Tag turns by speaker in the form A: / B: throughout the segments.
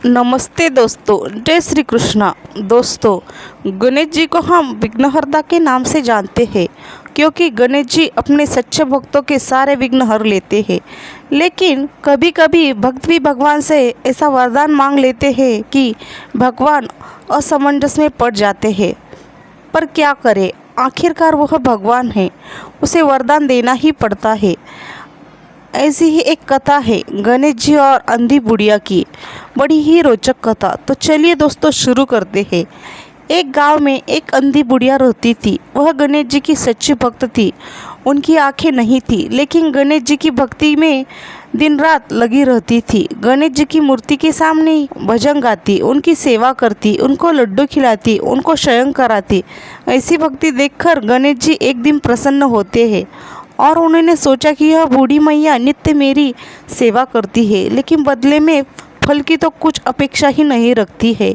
A: नमस्ते दोस्तों, जय श्री कृष्णा। दोस्तों, गणेश जी को हम विघ्नहर्ता के नाम से जानते हैं क्योंकि गणेश जी अपने सच्चे भक्तों के सारे विघ्न हर लेते हैं। लेकिन कभी कभी भक्त भी भगवान से ऐसा वरदान मांग लेते हैं कि भगवान असमंजस में पड़ जाते हैं। पर क्या करें, आखिरकार वह भगवान है, उसे वरदान देना ही पड़ता है। ऐसी ही एक कथा है गणेश जी और अंधी बुढ़िया की, बड़ी ही रोचक कथा। तो चलिए दोस्तों शुरू करते हैं। एक गांव में एक अंधी बुढ़िया रहती थी। वह गणेश जी की सच्ची भक्त थी। उनकी आंखें नहीं थी, लेकिन गणेश जी की भक्ति में दिन रात लगी रहती थी। गणेश जी की मूर्ति के सामने भजन गाती, उनकी सेवा करती, उनको लड्डू खिलाती, उनको शयन कराती। ऐसी भक्ति देखकर गणेश जी एक दिन प्रसन्न होते हैं और उन्होंने सोचा कि यह बूढ़ी मैया नित्य मेरी सेवा करती है, लेकिन बदले में फल की तो कुछ अपेक्षा ही नहीं रखती है।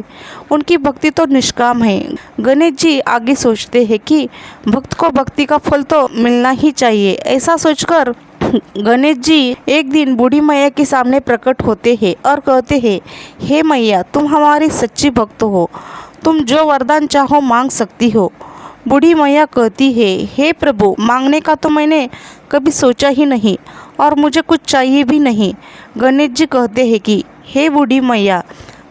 A: उनकी भक्ति तो निष्काम है। गणेश जी आगे सोचते हैं कि भक्त को भक्ति का फल तो मिलना ही चाहिए। ऐसा सोचकर गणेश जी एक दिन बूढ़ी मैया के सामने प्रकट होते हैं और कहते हैं, हे मैया, तुम हमारी सच्ची भक्त हो, तुम जो वरदान चाहो मांग सकती हो। बूढ़ी मैया कहती है, हे प्रभु, मांगने का तो मैंने कभी सोचा ही नहीं और मुझे कुछ चाहिए भी नहीं। गणेश जी कहते हैं कि हे बूढ़ी मैया,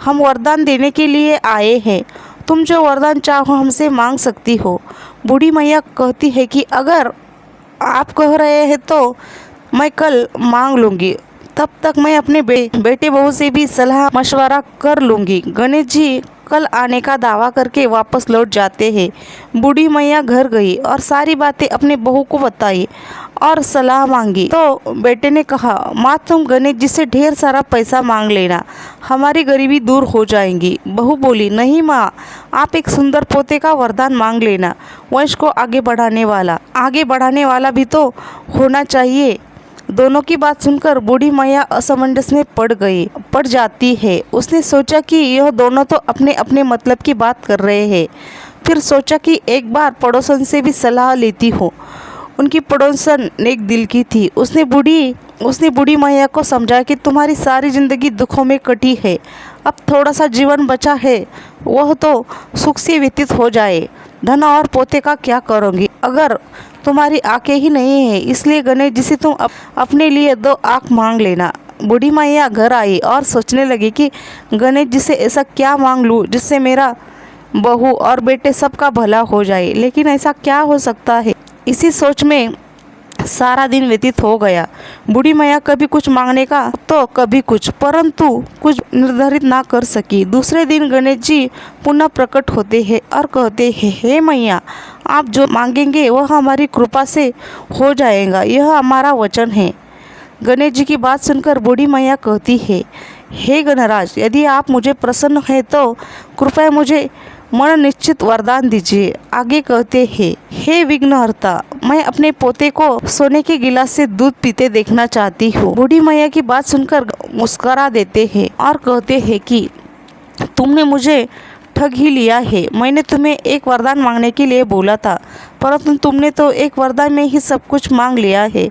A: हम वरदान देने के लिए आए हैं, तुम जो वरदान चाहो हमसे मांग सकती हो। बूढ़ी मैया कहती है कि अगर आप कह रहे हैं तो मैं कल मांग लूँगी, तब तक मैं अपने बेटे बहू से भी सलाह मशवरा कर लूँगी। गणेश जी कल आने का दावा करके वापस लौट जाते हैं। बूढ़ी मैया घर गई और सारी बातें अपने बहू को बताई और सलाह मांगी। तो बेटे ने कहा, माँ, तुम गणेश जी से ढेर सारा पैसा मांग लेना, हमारी गरीबी दूर हो जाएगी। बहू बोली, नहीं माँ, आप एक सुंदर पोते का वरदान मांग लेना, वंश को आगे बढ़ाने वाला भी तो होना चाहिए। दोनों की बात सुनकर बूढ़ी मैया असमंजस में पड़ जाती है। उसने सोचा कि यह दोनों तो अपने अपने मतलब की बात कर रहे हैं। फिर सोचा कि एक बार पड़ोसन से भी सलाह लेती हूँ। उनकी पड़ोसन नेक दिल की थी। उसने बूढ़ी मैया को समझाया कि तुम्हारी सारी जिंदगी दुखों में कटी है, अब थोड़ा सा जीवन बचा है, वह तो सुख से व्यतीत हो जाए। धन और पोते का क्या करोगी अगर तुम्हारी आंखें ही नहीं है, इसलिए गणेश जी से तुम अपने लिए 2 आँख मांग लेना। बूढ़ी मैया घर आई और सोचने लगी कि गणेश जी से ऐसा क्या मांग लूँ जिससे मेरा बहू और बेटे सबका भला हो जाए, लेकिन ऐसा क्या हो सकता है। इसी सोच में सारा दिन व्यतीत हो गया। बूढ़ी मैया कभी कुछ मांगने का तो कभी कुछ, परंतु कुछ निर्धारित ना कर सकी। दूसरे दिन गणेश जी पुनः प्रकट होते हैं और कहते हैं, हे मैया, आप जो मांगेंगे वह हमारी कृपा से हो जाएगा, यह हमारा वचन है। गणेश जी की बात सुनकर बूढ़ी मैया कहती है, हे गणराज, यदि आप मुझे प्रसन्न हैं तो कृपया मुझे मन निश्चित वरदान दीजिए। आगे कहते हैं, हे विघ्नहर्ता, मैं अपने पोते को सोने के गिलास से दूध पीते देखना चाहती हूँ। बूढ़ी मैया की बात सुनकर मुस्करा देते हैं और कहते हैं कि तुमने मुझे ठग ही लिया है। मैंने तुम्हें एक वरदान मांगने के लिए बोला था, परंतु तुमने तो एक वरदान में ही सब कुछ मांग लिया है।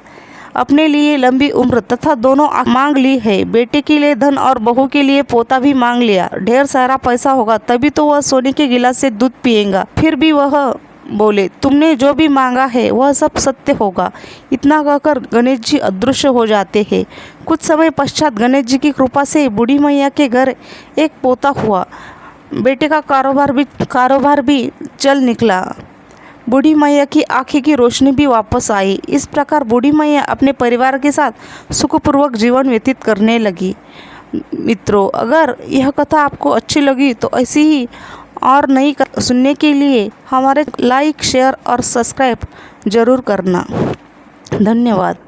A: अपने लिए लंबी उम्र तथा दोनों मांग ली है, बेटे के लिए धन और बहू के लिए पोता भी मांग लिया। ढेर सारा पैसा होगा तभी तो वह सोने के गिलास से दूध पिएगा। फिर भी वह बोले, तुमने जो भी मांगा है वह सब सत्य होगा। इतना कहकर गणेश जी अदृश्य हो जाते हैं। कुछ समय पश्चात गणेश जी की कृपा से बूढ़ी मैया के घर एक पोता हुआ। बेटे का कारोबार भी चल निकला। बूढ़ी मैया की आंखें की रोशनी भी वापस आई। इस प्रकार बूढ़ी मैया अपने परिवार के साथ सुखपूर्वक जीवन व्यतीत करने लगी। मित्रों, अगर यह कथा आपको अच्छी लगी तो ऐसी ही और नई कथा सुनने के लिए हमारे लाइक, शेयर और सब्सक्राइब जरूर करना। धन्यवाद।